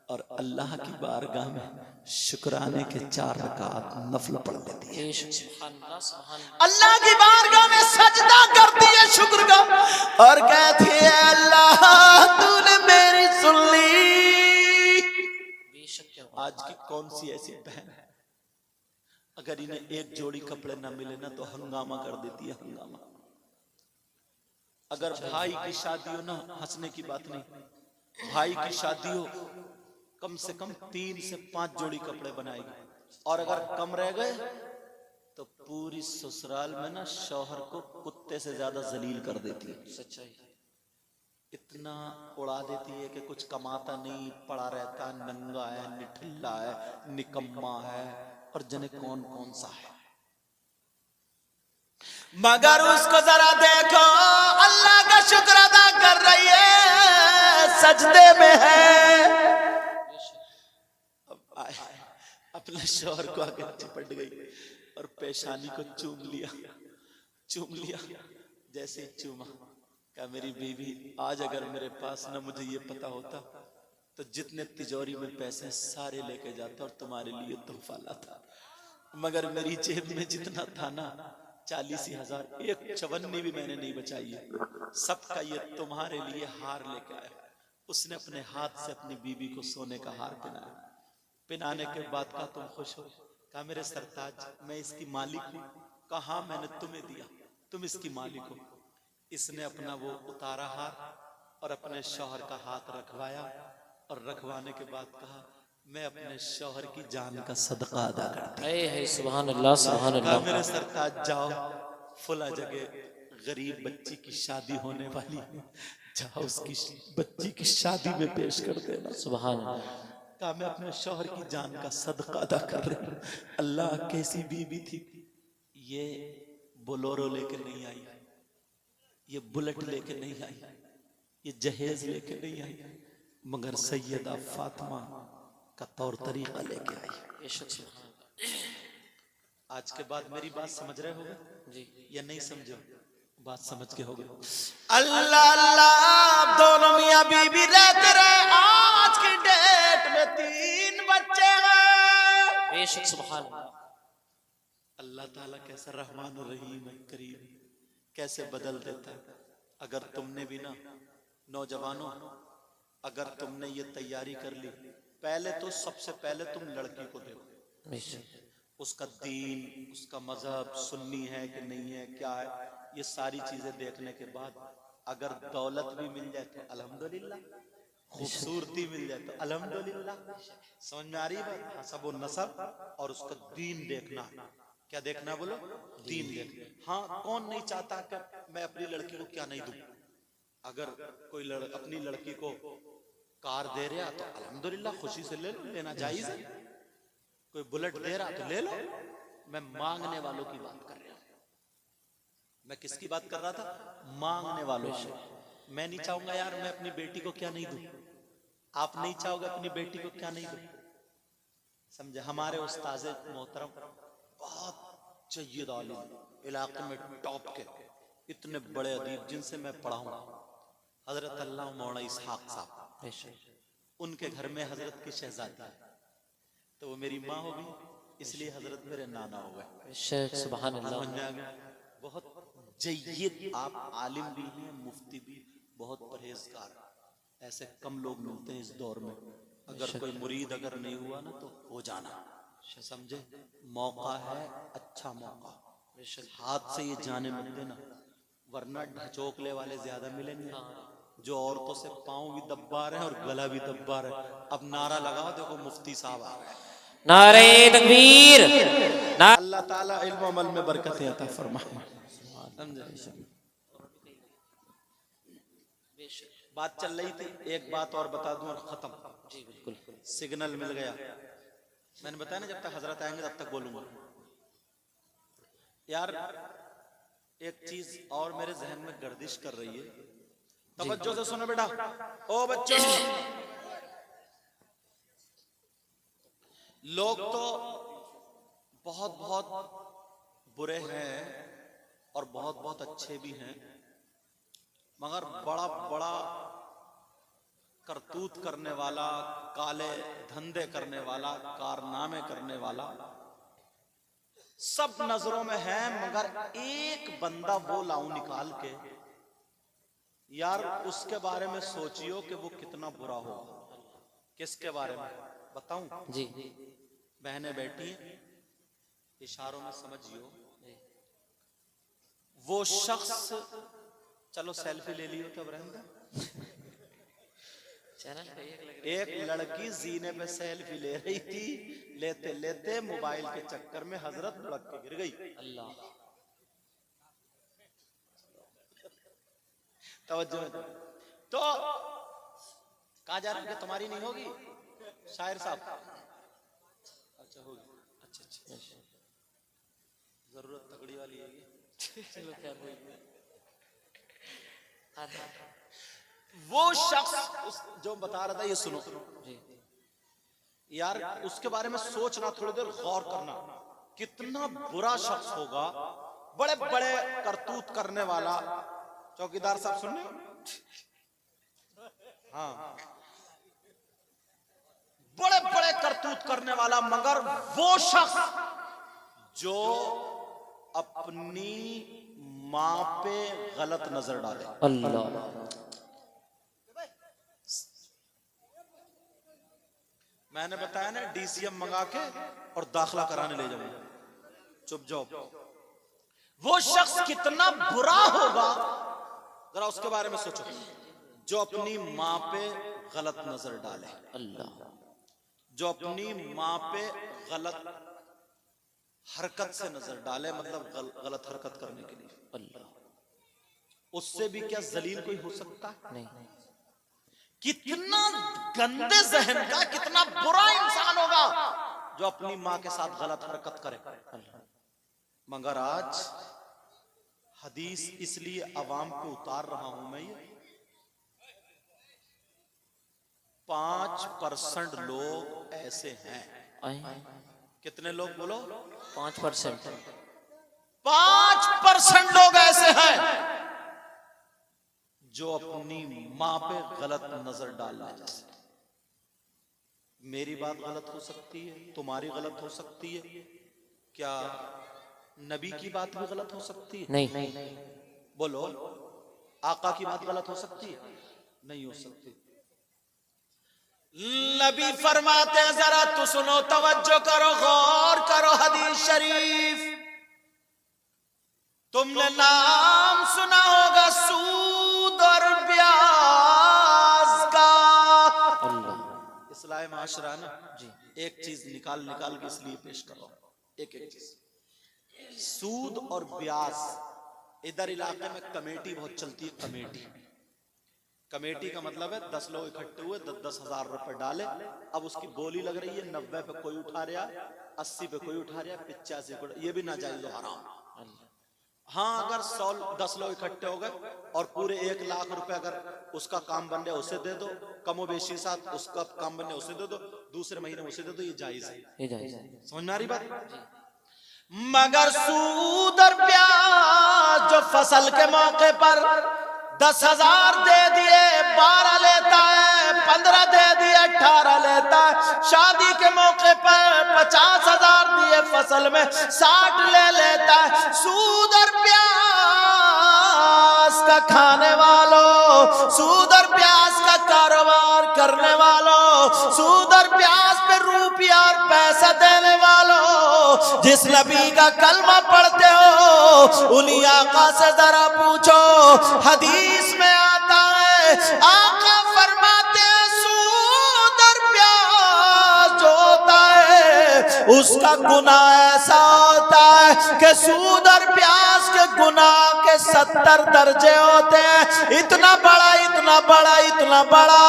और अल्लाह की बारगाह में शुक्राने के 4 रकात नफल पढ़ लेती है। अल्लाह की बारगाह में सजदा करती है शुक्र का, और कहती है अल्लाह तूने मेरी सुन ली। आज की कौन सी ऐसी बहन है अगर इन्हें एक जोड़ी कपड़े ना मिले ना तो हंगामा कर देती है, हंगामा। अगर भाई की शादी हो ना, हंसने की बात नहीं, भाई की शादी हो कम से कम 3 से 5 जोड़ी कपड़े बनाएगी, और अगर कम रह गए तो पूरी ससुराल में ना शौहर को कुत्ते से ज्यादा जलील कर देती है। सच्चाई इतना उड़ा देती है कि कुछ कमाता नहीं, पड़ा रहता, नंगा है, निठल्ला है, निकम्मा है, और जने कौन कौन सा है। मगर उसको जरा देखो, अल्लाह का शुक्र अदा कर रही है, सजदे में है। अब आए, अपने शौहर को आगे चिपट गई और पेशानी को चूम लिया। जैसे ही चूमा, क्या मेरी बीवी आज अगर मेरे पास न मुझे ये पता होता तो जितने तिजोरी में पैसे सारे लेके जाता और तुम्हारे लिए तोहफा लाता, मगर मेरी जेब में जितना था ना 40,000, एक चवन्नी भी मैंने नहीं बचाई है, सबका ये तुम्हारे लिए हार लेके आया। उसने अपने हाथ से अपनी बीवी को सोने का हार पहनाने के बाद कहा तुम खुश हो? कहा मेरे सरताज मैं इसकी मालिक हूँ। कहा मैंने तुम्हें दिया, तुम इसकी मालिक हो। इसने अपना वो उतारा हार और अपने शौहर का हाथ रखवाया, और रखवाने के बाद कहा मैं अपने शौहर की जान का सदका अदा करती हूं। सुभान अल्लाह, सुभान अल्लाह। मेरे सरताज जाओ, फुला जगह गरीब बच्ची की शादी होने वाली है, जाओ उसकी बच्ची की शादी में पेश कर देना। सुभान अल्लाह। कहा मैं अपने शौहर की जान का सदका अदा कर रही हूं। अल्लाह कैसी बीवी थी, ये बोलोरो लेके नहीं आई, ये बुलेट लेके नहीं आई, ये जहेज लेके नहीं आई, मगर सैयदा फातिमा का तौर तरीका लेके आई। आज के बाद मेरी बात समझ रहे होगे जी, या नहीं समझो? बात समझ के होगे। अल्लाह अल्लाह, दोनों मियां बीबी रहते रहे, आज की डेट में 3 बच्चे हैं। बेशक सुभान अल्लाह। अल्लाह ताला कैसा रहमान और रहीम है, करीम, कैसे बदल देता है। अगर तुमने भी ना, नौजवानों, अगर तुमने ये तैयारी कर ली, पहले तो सबसे पहले तुम लड़की को देखो, उसका दीन, उसका मजहब, सुन्नी है कि नहीं है, क्या है, ये सारी चीजें देखने के बाद अगर दौलत भी मिल जाए तो अल्हम्दुलिल्लाह, खूबसूरती मिल जाए तो अल्हम्दुलिल्लाह। समझ में आ रही बात? हसब और नसब और उसका दीन देखना। क्या देखना बोलो? दीन देखना। हाँ, कौन नहीं चाहता कि मैं अपनी लड़की को क्या नहीं दूं? अगर कोई अपनी लड़की को कार दे रहा तो अल्हम्दुलिल्लाह खुशी से ले लो, लेना जायज है। कोई बुलेट दे रहा तो ले लो। मैं मांगने वालों की बात कर रहा हूं। मैं किसकी बात कर रहा था? मांगने वालों से। मैं नहीं चाहूंगा यार मैं अपनी बेटी को क्या नहीं दूं, आप नहीं चाहोगे अपनी बेटी को क्या नहीं दूं। समझे? हमारे उस्ताद मोहतरम बहुत जय्यद आलिम, इलाके में टॉप के इतने बड़े अदीब जिनसे मैं पढ़ा हूं, हजरत अल्लाह मौलाना इसहाक साहब, उनके घर में हजरत की शहजादी है, तो वो मेरी माँ होगी, इसलिए हजरत मेरे नाना हो गए। सुभान अल्लाह। समझ में आ गया? बहुत जय्यद आप आलिम भी हैं, मुफ्ती भी, बहुत परहेजगार, ऐसे कम लोग मिलते हैं इस दौर में। अगर कोई मुरीद अगर नहीं हुआ ना तो हो जाना, समझे? मौका है, अच्छा मौका, हाथ से ये जाने मत देना, वरना ढचोकले वाले ज्यादा मिलेंगे, जो औरतों से पाँव भी दब्बा रहे हैं और गला भी दब्बा रहे हैं। अब नारा लगाओ, देखो मुफ्ती साहब आ गए। नारे तकबीर। अल्लाह ताला इल्म अमल में बरकतें अता फरमाए। बात चल रही थी, एक बात और बता दूं और खत्म। जी बिल्कुल। सिग्नल मिल गया, मैंने बताया ना जब तक हजरत आएंगे तब तक बोलूंगा। यार एक चीज और मेरे जहन में गर्दिश कर रही है, तवज्जो से सुनो बेटा, ओ बच्चों, लोग तो बहुत बहुत बुरे हैं और बहुत बहुत अच्छे भी हैं, मगर बड़ा बड़ा करतूत करने वाला, काले धंधे करने वाला, कारनामे करने वाला सब नजरों में है, मगर एक बंदा वो लाऊं निकाल के, यार उसके बारे में सोचियो कि वो कितना बुरा होगा। किसके बारे में बताऊं? जी बहनें बैठी हैं, इशारों में समझियो। वो शख्स, चलो सेल्फी ले लियो तब रहने। एक लड़की जीने पे सेल्फी ले रही थी, लेते लेते मोबाइल के चक्कर में हजरत लुढ़क के गिर गई। अल्लाह। तवज्जो। तो कहा जा रहा है कि तुम्हारी नहीं होगी शायर साहब? अच्छा होगी, अच्छा अच्छा, जरूरत तगड़ी वाली है ये। चलो क्या बोल। वो शख्स जो बता रहा था, ये सुनो यार, उसके बारे में सोचना, थोड़ी देर गौर करना, कितना बुरा शख्स होगा, बड़े बड़े करतूत करने वाला। चौकीदार साहब सुन रहे हो? हाँ, बड़े बड़े करतूत करने वाला, मगर वो शख्स जो अपनी मां पे गलत नजर डाले। अल्लाह। मैंने बताया ना, डीसीएम मंगा के और दाखला कराने ले जाऊंगा, चुप जाओ। वो शख्स कितना बुरा होगा, जरा उसके बारे में सोचो, जो अपनी मां पे गलत नजर डाले। अल्लाह। जो अपनी मां पे गलत हरकत से नजर डाले, मतलब गलत हरकत करने के लिए। अल्लाह। उससे भी क्या जलील कोई हो सकता है? नहीं। कितना गंदे जहन का, कितना बुरा इंसान होगा जो अपनी मां के साथ गलत हरकत करे। मगर आज हदीस इसलिए अवाम पे उतार रहा हूं मैं, ये 5% लोग ऐसे हैं। कितने लोग बोलो? 5%। 5% लोग ऐसे हैं जो अपनी मां पे गलत नजर डालने जैसे। मेरी बात गलत हो सकती है, तुम्हारी गलत हो सकती है, क्या नबी की बात भी गलत हो सकती है? नहीं। बोलो, आका की बात गलत हो सकती है? नहीं हो सकती। नबी फरमाते हैं, जरा तो सुनो, तवज्जो करो, गौर करो, हदीस शरीफ। तुमने नाम सुना होगा सूद और ब्याज का। अल्लाह। इस्लाम माशरा ना जी। एक चीज निकाल के इसलिए पेश कर रहा हूं, एक एक चीज। सूद और ब्याज, इधर इलाके में कमेटी बहुत चलती है। कमेटी का मतलब है 10 लोग इकट्ठे हुए, 10,000 रुपए डाले, अब उसकी बोली लग रही है 90 पे कोई उठा रहा, 80 पे कोई उठा रहा, 85 पे, ये भी नाजायज हराम। हाँ, अगर 10 लोग इकट्ठे हो गए और पूरे 1 लाख रुपए अगर उसका काम बन रहा है उसे दे दो, कमो बेशी साथ उसका काम बन रहा है उसे दे दो, दूसरे महीने उसे दे दो, ये जायज है। ये जायज है। समझ में आ रही बात? मगर सूद और ब्याज जो फसल के मौके पर 10,000 दे दिए 12 लेता है, 15 दे दिए 18 लेता है, शादी के मौके पर 50,000 दिए फसल में 60 ले लेता है। सूद और प्याज का खाने वालों, सूद और प्याज का कारोबार करने वालों, सूद और प्याज पे रुपया और पैसा देने वालों, जिस नबी का कलमा पढ़ते हो उन्हीं आका से जरा पूछो। हदीस में आता है, आका फरमाते हैं सूद और प्याज जो होता है उसका गुनाह ऐसा होता है कि सूद और प्याज के गुनाह के 70 दर्जे होते हैं। इतना बड़ा, इतना बड़ा, इतना बड़ा।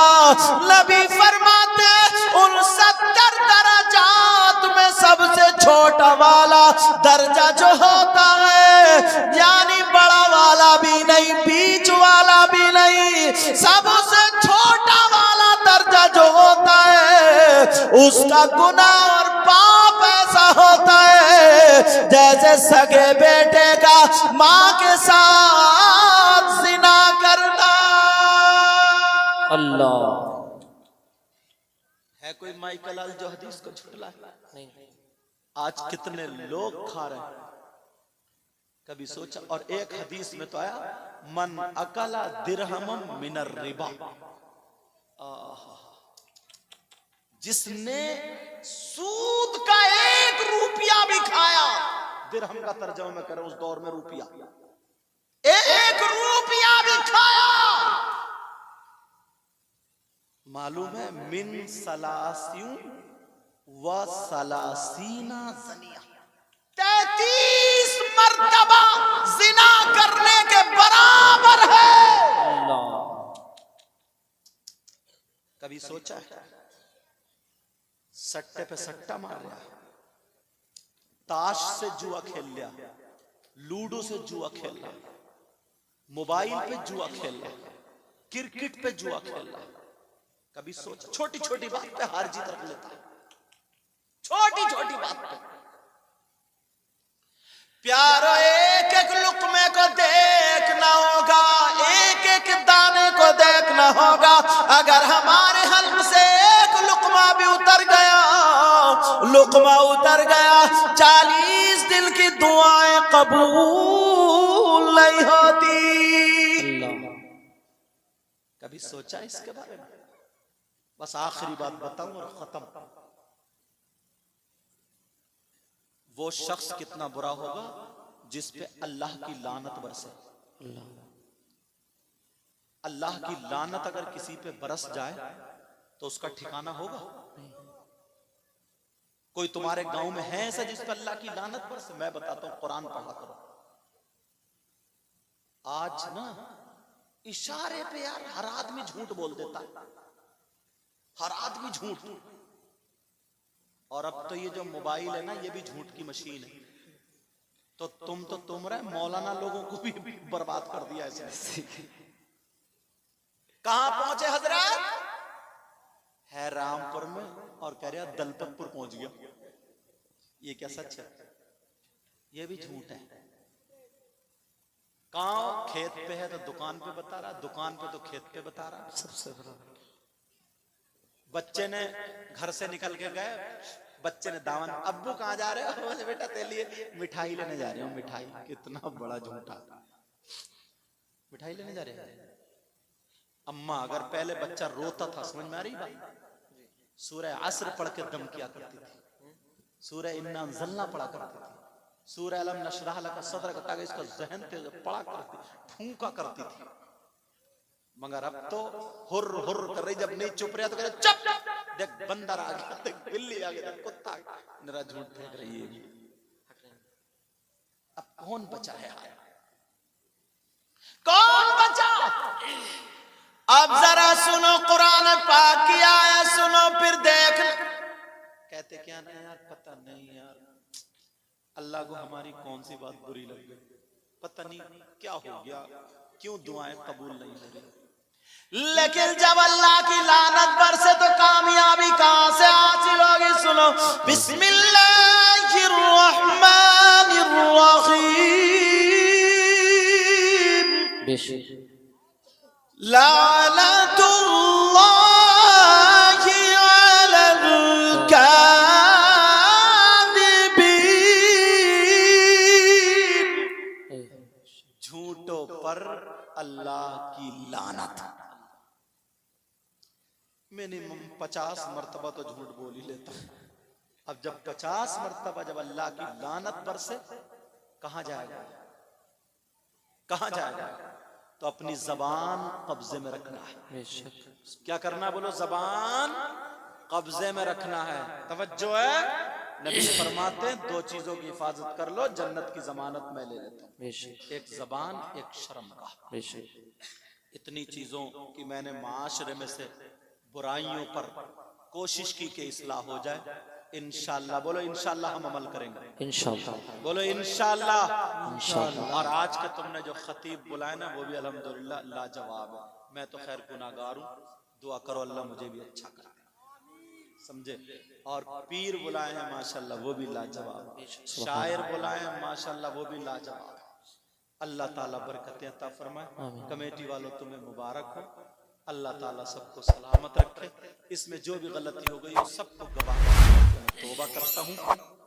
नबी फरमाते हैं उन 70 दर्जात में सबसे छोटा वाला दर्जा जो होता है, यानी बड़ा वाला भी नहीं, बीच वाला भी नहीं, सबसे छोटा वाला दर्जा जो होता है उसका गुनाह और पाप ऐसा होता है जैसे सगे बेटे का मां के साथ जिना करना। अल्लाह। है कोई माइकल आल जो हदीस को झुटला? नहीं। आज कितने लोग खा रहे हैं, कभी सोचा? और एक हदीस में तो आया, मन अकला दिरहम मिनर रिबा, जिसने सूद का 1 रुपया भी खाया, दिरहम का तर्जुमा में करें उस दौर में रुपया, 1 रुपया भी खाया, मालूम है मिन सलासियों व सलासीना ज़निया, 33 मर्तबा जिना करने के बराबर है। अल्लाह। कभी सोचा है? सट्टे पे सट्टा मार रहा, ताश से जुआ खेल लिया, लूडो से जुआ खेल रहा, मोबाइल पे जुआ खेल रहा, क्रिकेट पे जुआ खेल रहा। कभी सोचा? छोटी छोटी बात पे हार जीत रख लेता है, छोटी छोटी बात पे। प्यारो एक एक लुकमे को देखना होगा, एक एक दाने को देखना होगा। अगर हमारे हल्क से एक लुकमा भी उतर गया, लुकमा उतर गया, 40 दिन की दुआएं कबूल नहीं होती। कभी सोचा इसके बारे में? बस आखिरी बात बताऊं और खत्म। वो शख्स कितना बुरा होगा जिस पे अल्लाह की लानत बरसे। अल्लाह की लानत अगर किसी पे बरस जाए तो उसका ठिकाना होगा? कोई तुम्हारे गांव में है ऐसा जिस पे अल्लाह की लानत बरसे? मैं बताता हूं, कुरान पढ़ा करो। आज ना इशारे पे यार हर आदमी झूठ बोल देता है, हर आदमी झूठ। और अब तो ये जो मोबाइल है ना, ये भी झूठ की मशीन है। तो तुम रहे मौलाना लोगों को भी बर्बाद कर दिया ऐसे। कहां पहुंचे हजरत? है रामपुर में और कह रहा दलपतपुर पहुंच गया। ये क्या सच है? ये भी झूठ है। कहां? खेत पे है तो दुकान पे बता रहा, दुकान पे तो खेत पे बता रहा। सबसे बराबर। बच्चे ने घर से निकल के गए, बच्चे ने दावत, अब्बू कहाँ जा रहे हो? बोले बेटा तेरे लिए मिठाई लेने जा रहे हो। मिठाई? कितना बड़ा झूठा, मिठाई लेने जा रहे हैं। अम्मा अगर पहले बच्चा रोता था, समझ में आ रही बात? सूरह असर पढ़ के दम किया करती थी, सूरह इन्ना अंज़लना पढ़ा करती थी, सूरह अलम नशरह लका सदरक, ताकि इसका ज़हन तेज पढ़ा करती, फूंका करती थी। मगर अब तो हुर हुर कर रही, जब नहीं चुप रहा तो कह चुप, देख बंदर आ गया, देख बिल्ली आ गया, देख कुत्ता आ गया, मेरा झूठ फेंक रही है। अब कौन बचा है? कौन बचा? अब जरा सुनो कुरान पाक की आयत सुनो, फिर देख। कहते क्या ना यार, पता नहीं यार अल्लाह को हमारी कौन सी बात बुरी लग गई, पता नहीं क्या हो गया, क्यों दुआएं कबूल नहीं हो रही। लेकिन जब अल्लाह की लानत बरसे तो कामयाबी कहां से हासिल होगी? सुनो, बिस्मिल्लाहिर्रहमानिर्रहीम। बेशक लानतुल्लाहि अलल कादिबीन, झूठों पर अल्लाह की लानत। मिनिमम 50 मर्तबा तो झूठ बोल ही लेता हूं। अब जब 50 मर्तबा जब अल्लाह की लानत बरसे, कहां जाएगा, कहां जाएगा? तो अपनी जबान कब्जे में रखना है। बेशक क्या करना, बोलो, जबान कब्जे में रखना है। तवज्जो है, नबी फरमाते हैं 2 चीजों की हिफाजत कर लो, जन्नत की जमानत मैं ले लेता हूं। बेशक एक जबान, एक शर्मगाह। बेशक इतनी चीजों की मैंने माशरे में से बुराइयों पर कोशिश की कि इस्लाह हो जाए। इंशाअल्लाह, बोलो इंशाअल्लाह हम अमल करेंगे। इंशाअल्लाह बोलो इंशाअल्लाह। इंशाअल्लाह। और आज के तुमने जो खतीब बुलाए ना, वो भी अल्हम्दुलिल्लाह लाजवाब है। मैं तो खैर गुनाहगार हूँ, दुआ करो अल्लाह मुझे भी अच्छा करे, समझे। और पीर बुलाए हैं माशाअल्लाह, वो भी लाजवाब। शायर बुलाए हैं माशाअल्लाह, वो भी लाजवाब। अल्लाह ताला बरकतें अता फरमाए। कमेटी वालों तुम्हें मुबारक हो, अल्लाह ताला सबको सलामत रखे। इसमें जो भी गलती हो गई हो सबको गवाह तौबा करता हूँ।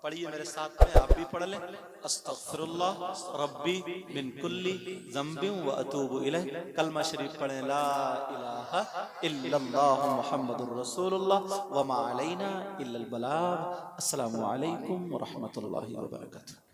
पढ़िए मेरे साथ में, आप भी पढ़ लें। अस्तगफिरुल्लाह रब्बी मिन कुल्ली ज़ंबिन व अतूबु इलैह। कलमा शरीफ पढ़ें, ला इलाहा इल्लल्लाहु मुहम्मदुर रसूलुल्लाह व मा अलैना इल्लल बलाग। अस्सलामु अलैकुम व रहमतुल्लाहि व बरकातुहू।